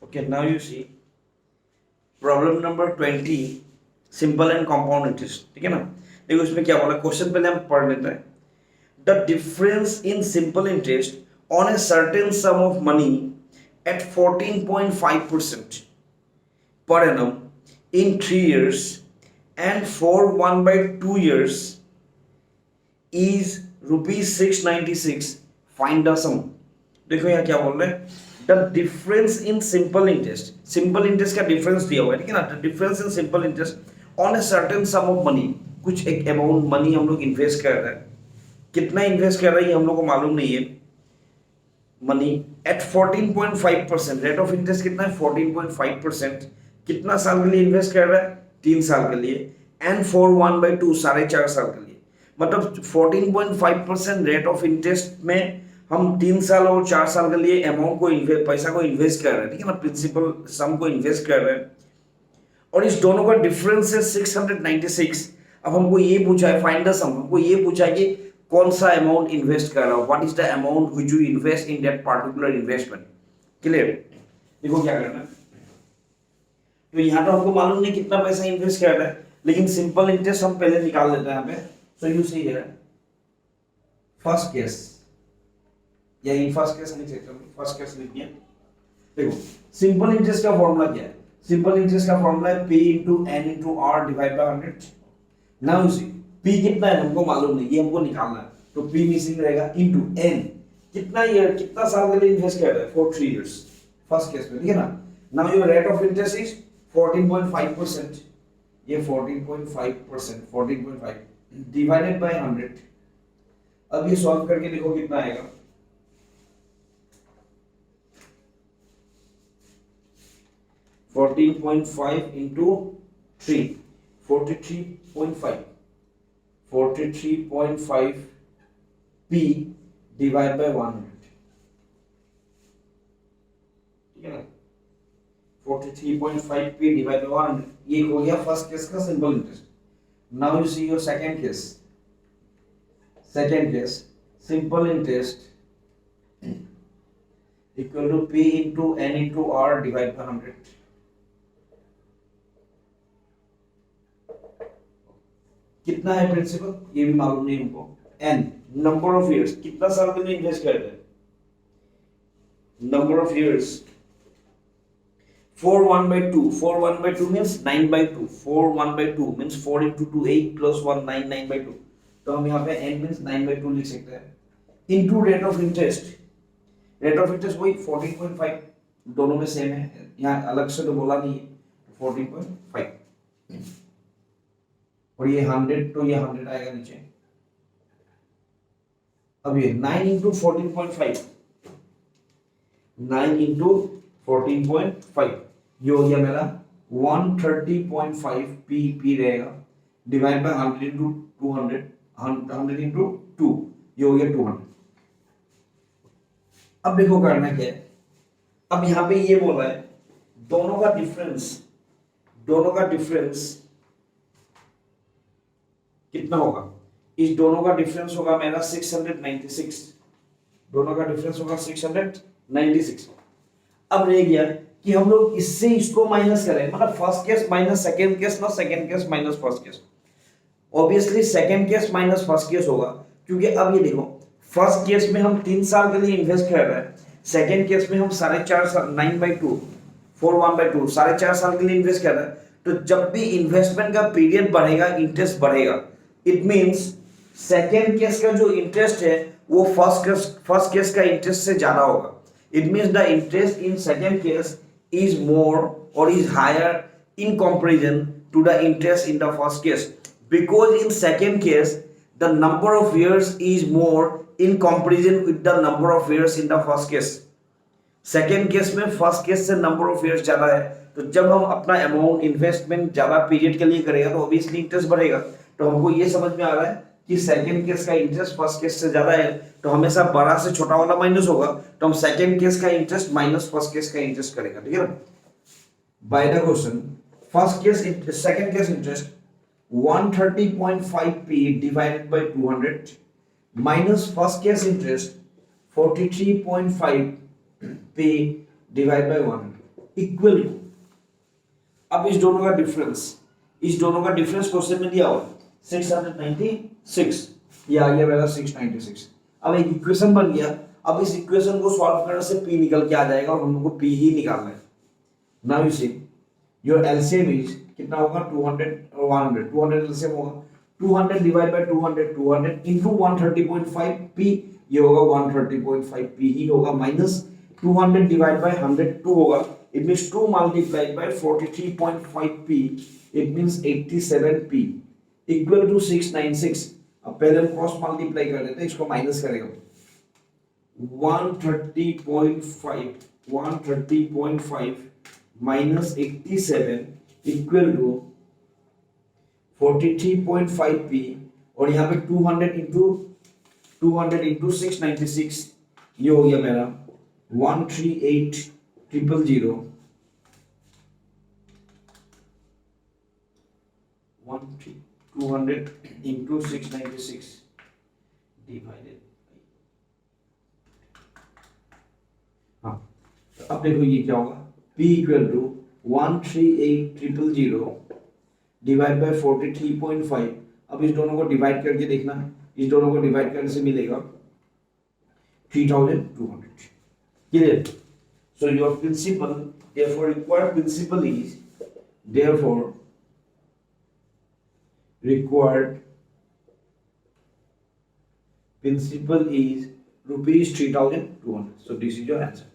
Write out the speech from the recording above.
Okay, now you see problem number 20 simple and compound interest. ठीक है ना. देखो इसमें क्या बोला, क्वेश्चन पहले हम पढ़ लेते हैं. The difference in simple interest on a certain some of money at 14.5% per annum in 3 years and for 1/2 years is rupees 696. Find the sum. देखो यहाँ क्या बोल रहे हैं, the difference in simple interest. Simple interest का difference दिया हुआ है. ठीक है ना. The difference in simple interest on a certain some of money. कुछ एक अमाउंट मनी हम लोग इन्वेस्ट कर रहे हैं. कितना इन्वेस्ट कर रहे हैं हम लोग को मालूम नहीं है. Money at 14.5%. Rate of interest कितना है 14.5%. कितना साल के लिए इन्वेस्ट कर रहा है 3 साल के लिए. एंड फॉर 1/2 4.5 साल के लिए. मतलब 14.5% रेट ऑफ इंटरेस्ट में हम 3 साल और 4 साल के लिए अमाउंट को पैसा को इन्वेस्ट कर रहे हैं. ठीक है ना. प्रिंसिपल सम को इन्वेस्ट कर रहे हैं और इस दोनों का डिफरेंस है 696. अब हमको ये पूछा है फाइंड द सम. हमको ये पूछा है कि कौन सा अमाउंट इन्वेस्ट कर रहा हो. What is the amount which you invest in that particular investment. Clear. देखो क्या करना है. तो यहाँ तो हमको मालूम नहीं कितना पैसा इन्वेस्ट कर रहा है, लेकिन सिंपल इंटरेस्ट हम पहले निकाल लेते हैं यहाँ पे. So you see here first case या इन फर्स्ट केस लिख सकते हैं. फर्स्ट केस लिखिए. देखो सिंपल इंटरेस्ट का फॉर्मूला क्या है. सिंपल इंटरेस्ट का फॉर्मूला है P into N into R divide by 100. Now see P कितना है हमको मालूम नहीं, ये हमको निकालना है. तो P मिसिंग रहेगा into N. कितना ईयर कितना साल के लिए इन्वेस्ट कर रहा है फॉर 3 इयर्स फर्स्ट केस में. ठीक है ना. Now your rate of interest is 14.5%. ये 14.5% 14.5 डिवाइडेड बाय 100. अब ये सॉल्व करके देखो कितना आएगा. 14.5 into 3 43.5 43.5 P डिवाइड बाय 100. ठीक है ना. 43.5 P डिवाइड बाय 100. ये हो गया फर्स्ट केस का simple interest. Now you see your second case. Second case simple interest equal to P into N into R divide by 100. कितना है प्रिंसिपल ये भी मालूम नहीं हमको. N नंबर ऑफ इयर्स कितना साल के लिए इन्वेस्ट कर रहे हैं. Number of years 4 1/2. 4 1/2 means 9/2. 4 1/2 means 4 into 2 8 plus 1 9 9/2. तो हम यहाँ पे n means 9/2 लिख सकते हैं. Into rate of interest. Rate of interest वही 14.5. दोनों में सेम है, यहाँ अलग से तो बोला नहीं है. 14.5 और ये 100 तो ये 100 आएगा नीचे. अब ये 9 into 14.5 9 into 14.5 ये हो गया मेरा 130.5 P रहेगा डिवाइड बाय 100 into 200 100 into 2 ये हो गया 200. अब देखो करना क्या है. अब यहाँ पे ये बोला है दोनों का डिफरेंस कितना होगा. इस दोनों का डिफरेंस होगा मेरा 696. दोनों का डिफरेंस होगा 696. अब रह गया कि हम लोग इससे इसको माइनस करें. मतलब first case minus second case ना second case minus first case. Obviously second case minus first case होगा, क्योंकि अब ये देखो फर्स्ट केस में हम 3 साल के लिए इन्वेस्ट कर रहे हैं. सेकंड केस में हम 4.5 साल 9/2 4 1/2 4.5 साल के लिए इन्वेस्ट कर रहे हैं. तो जब भी इन्वेस्टमेंट का पीरियड बढ़ेगा इंटरेस्ट बढ़ेगा. इट मींस सेकेंड केस का जो इंटरेस्ट है वो फर्स्ट केस का इंटरेस्ट से ज्यादा होगा. It means the interest in second case is more और is higher in comparison to the interest in the first case, because in second case the number of years is more in comparison with the number of years in the first case. Second case में first case से number of years ज्यादा है, तो जब हम अपना amount investment ज्यादा period के लिए करेगा तो ऑब्वियसली इंटरेस्ट बढ़ेगा. तो हमको ये समझ में आ रहा है कि सेकंड केस का इंटरेस्ट फर्स्ट केस से ज्यादा है, तो हमेशा बड़ा से छोटा वाला माइनस होगा. तो हम सेकंड केस का इंटरेस्ट माइनस फर्स्ट केस का इंटरेस्ट करेगा. ठीक है ना. By the question first case second case interest 130.5 P divided by 200 minus first case interest 43.5 P divided by 100. Equal to, अब इस दोनों का डिफरेंस क्वेश्चन में दिया हुआ 696, ये आ गया मेरा 696। अब एक इक्वेशन बन गया, अब इस इक्वेशन को सॉल्व करने से p निकल के आ जाएगा और हम लोग को p ही निकालना है। Now you see your LCM is कितना होगा 200 और 100, 200 एलसीएम होगा 200 डिवाइड बाय 200, 200 इनटू 130.5 p, ये होगा 130.5 p ही होगा, माइनस 200 डिवाइड बाय 100 2 होगा, it means 2 multiplied by 43.5 p, it means 87 p equal to 696। अब पहले हम क्रॉस मल्टीप्लाई कर देते हैं, इसको माइनस करेगा 130.5 माइनस 87 इक्वल टू 43.5 p, और यहाँ पे 200 इंटू 696, ये हो गया मेरा 138,000 200 इंटू 696 डिवाइडेड, हाँ अब देखो ये क्या होगा, p equal to 138,000 divide by 43.5। अब इस दोनों को डिवाइड करके देखना है, इस दोनों को डिवाइड करने से मिलेगा 3,200। Clear? So your principal, therefore required principal is, therefore required principal is rupees 3,200. So this is your answer.